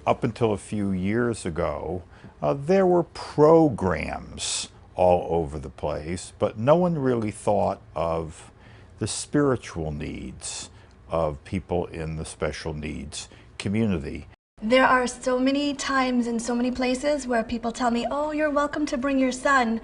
up until a few years ago, there were programs all over the place, but no one really thought of the spiritual needs of people in the special needs community. There are so many times in so many places where people tell me, oh, you're welcome to bring your son,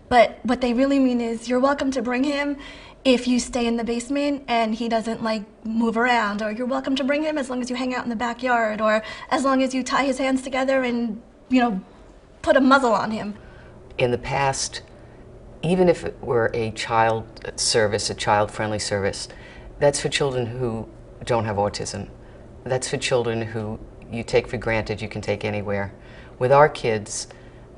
but what they really mean is you're welcome to bring him if you stay in the basement and he doesn't like move around, or you're welcome to bring him as long as you hang out in the backyard, or as long as you tie his hands together and, you know, put a muzzle on him. In the past, even if it were a child service, a child-friendly service, that's for children who don't have autism. That's for children who you take for granted you can take anywhere. With our kids,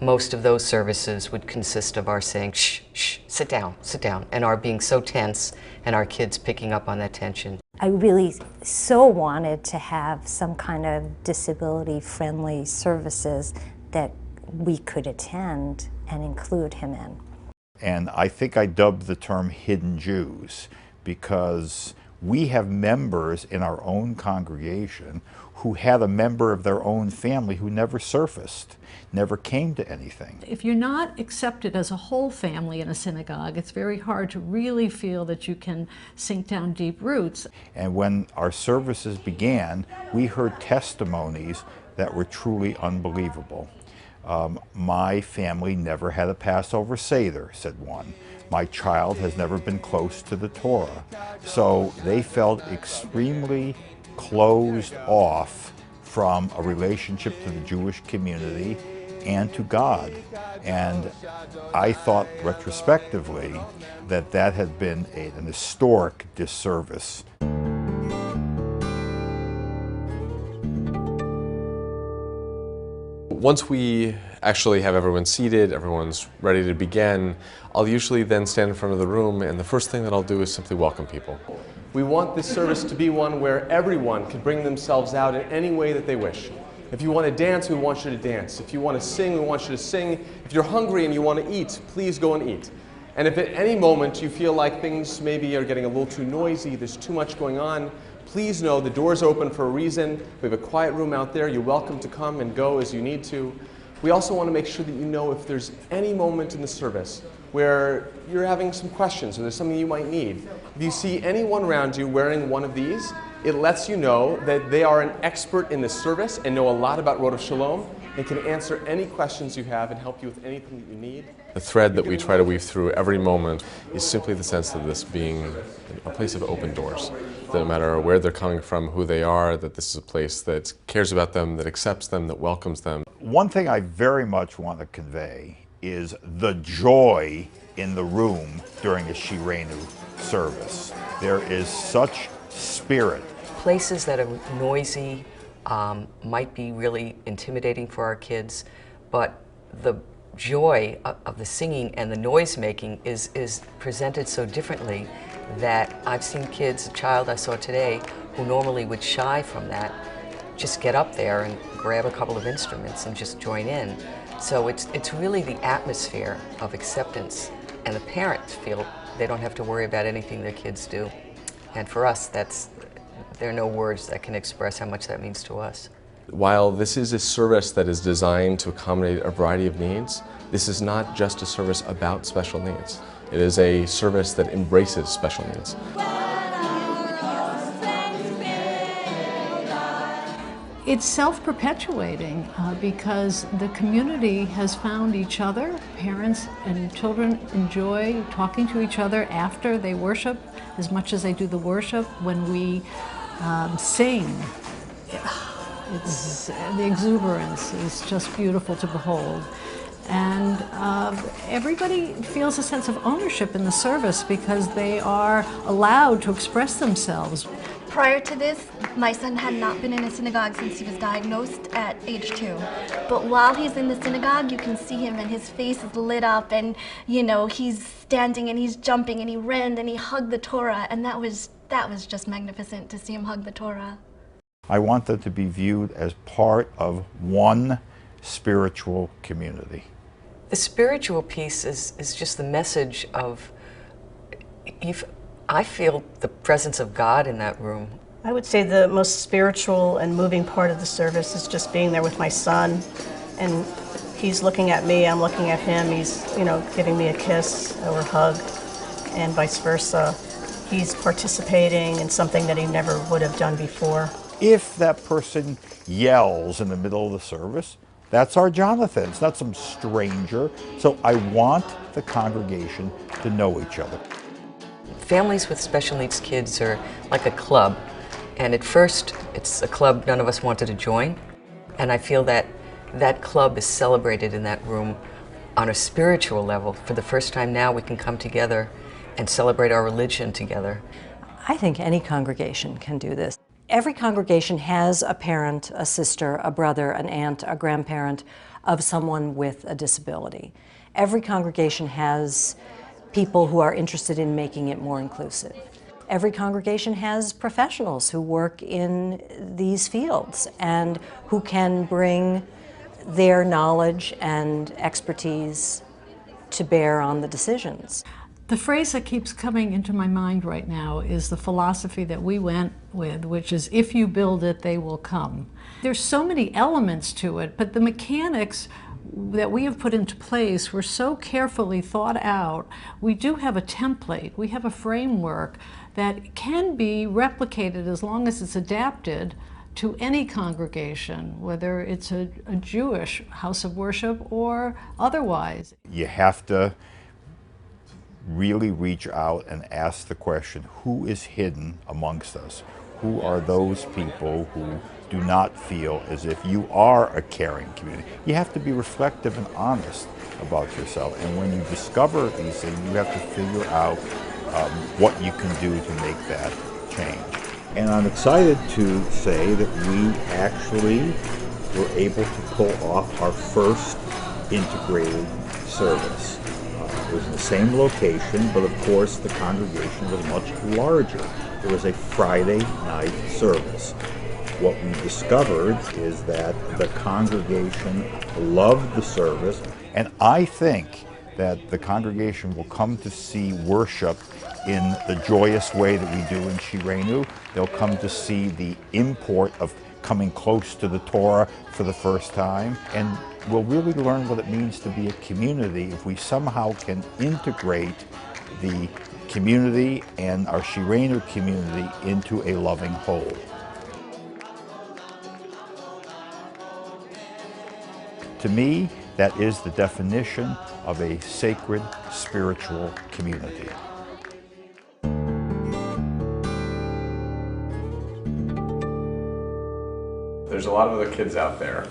most of those services would consist of our saying, shh, shh, sit down, and our being so tense and our kids picking up on that tension. I really so wanted to have some kind of disability-friendly services that we could attend and include him in. And I think I dubbed the term hidden Jews because we have members in our own congregation who had a member of their own family who never surfaced, never came to anything. If you're not accepted as a whole family in a synagogue, it's very hard to really feel that you can sink down deep roots. And when our services began, we heard testimonies that were truly unbelievable. My family never had a Passover Seder, said one. My child has never been close to the Torah. So they felt extremely closed off from a relationship to the Jewish community and to God. And I thought retrospectively that that had been an historic disservice. Once we actually have everyone seated, everyone's ready to begin, I'll usually then stand in front of the room, and the first thing that I'll do is simply welcome people. We want this service to be one where everyone can bring themselves out in any way that they wish. If you want to dance, we want you to dance. If you want to sing, we want you to sing. If you're hungry and you want to eat, please go and eat. And if at any moment you feel like things maybe are getting a little too noisy, there's too much going on, please know the door's open for a reason. We have a quiet room out there. You're welcome to come and go as you need to. We also want to make sure that you know if there's any moment in the service where you're having some questions or there's something you might need. If you see anyone around you wearing one of these, it lets you know that they are an expert in this service and know a lot about Road of Shalom and can answer any questions you have and help you with anything that you need. The thread that we try to weave through every moment is simply the sense of this being a place of open doors. That no matter where they're coming from, who they are, that this is a place that cares about them, that accepts them, that welcomes them. One thing I very much want to convey is the joy in the room during a Shireinu service. There is such spirit. Places that are noisy might be really intimidating for our kids, but the joy of the singing and the noise making is presented so differently that I've seen kids, a child I saw today, who normally would shy from that, just get up there and grab a couple of instruments and just join in. So it's really the atmosphere of acceptance, and the parents feel they don't have to worry about anything their kids do. And for us, there are no words that can express how much that means to us. While this is a service that is designed to accommodate a variety of needs, this is not just a service about special needs. It is a service that embraces special needs. It's self-perpetuating because the community has found each other. Parents and children enjoy talking to each other after they worship as much as they do the worship. When we sing, the exuberance is just beautiful to behold. And everybody feels a sense of ownership in the service because they are allowed to express themselves. Prior to this, my son had not been in a synagogue since he was diagnosed at age 2. But while he's in the synagogue, you can see him and his face is lit up, and you know, he's standing and he's jumping and he ran and he hugged the Torah, and that was just magnificent to see him hug the Torah. I want them to be viewed as part of one spiritual community. The spiritual piece is just the message of, I feel the presence of God in that room I would say the most spiritual and moving part of the service is just being there with my son, and he's looking at me, I'm looking at him, he's, giving me a kiss or a hug, and vice versa. He's participating in something that he never would have done before. If that person yells in the middle of the service, that's our Jonathan. It's not some stranger. So I want the congregation to know each other. Families with special needs kids are like a club. And at first, it's a club none of us wanted to join. And I feel that that club is celebrated in that room on a spiritual level. For the first time now, we can come together and celebrate our religion together. I think any congregation can do this. Every congregation has a parent, a sister, a brother, an aunt, a grandparent of someone with a disability. Every congregation has people who are interested in making it more inclusive. Every congregation has professionals who work in these fields and who can bring their knowledge and expertise to bear on the decisions. The phrase that keeps coming into my mind right now is the philosophy that we went with, which is, if you build it, they will come. There's so many elements to it, but the mechanics that we have put into place were so carefully thought out. We do have a template, we have a framework that can be replicated as long as it's adapted to any congregation, whether it's a Jewish house of worship or otherwise. You have to really reach out and ask the question, who is hidden amongst us? Who are those people who do not feel as if you are a caring community? You have to be reflective and honest about yourself. And when you discover these things, you have to figure out what you can do to make that change. And I'm excited to say that we actually were able to pull off our first integrated service. It was in the same location, but of course the congregation was much larger. It was a Friday night service. What we discovered is that the congregation loved the service, and I think that the congregation will come to see worship in the joyous way that we do in Shireinu. They'll come to see the import of coming close to the Torah for the first time, and we'll really learn what it means to be a community if we somehow can integrate the community and our Shireinu community into a loving whole. To me, that is the definition of a sacred spiritual community. There's a lot of other kids out there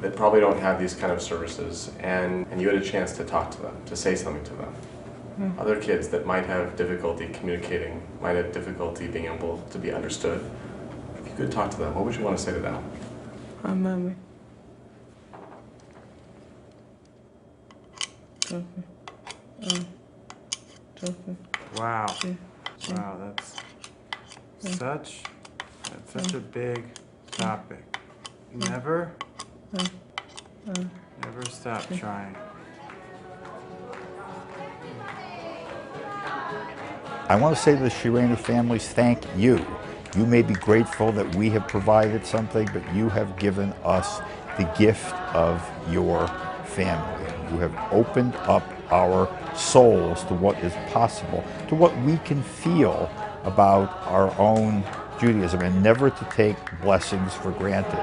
that probably don't have these kind of services, and you had a chance to talk to them, to say something to them. Other kids that might have difficulty communicating, might have difficulty being able to be understood. If you could talk to them, what would you want to say to them? Hi, Mommy. Wow. Wow, that's such a big topic. Never stop trying. I want to say to the Shireinu families, thank you. You may be grateful that we have provided something, but you have given us the gift of your family. You have opened up our souls to what is possible, to what we can feel about our own Judaism, and never to take blessings for granted.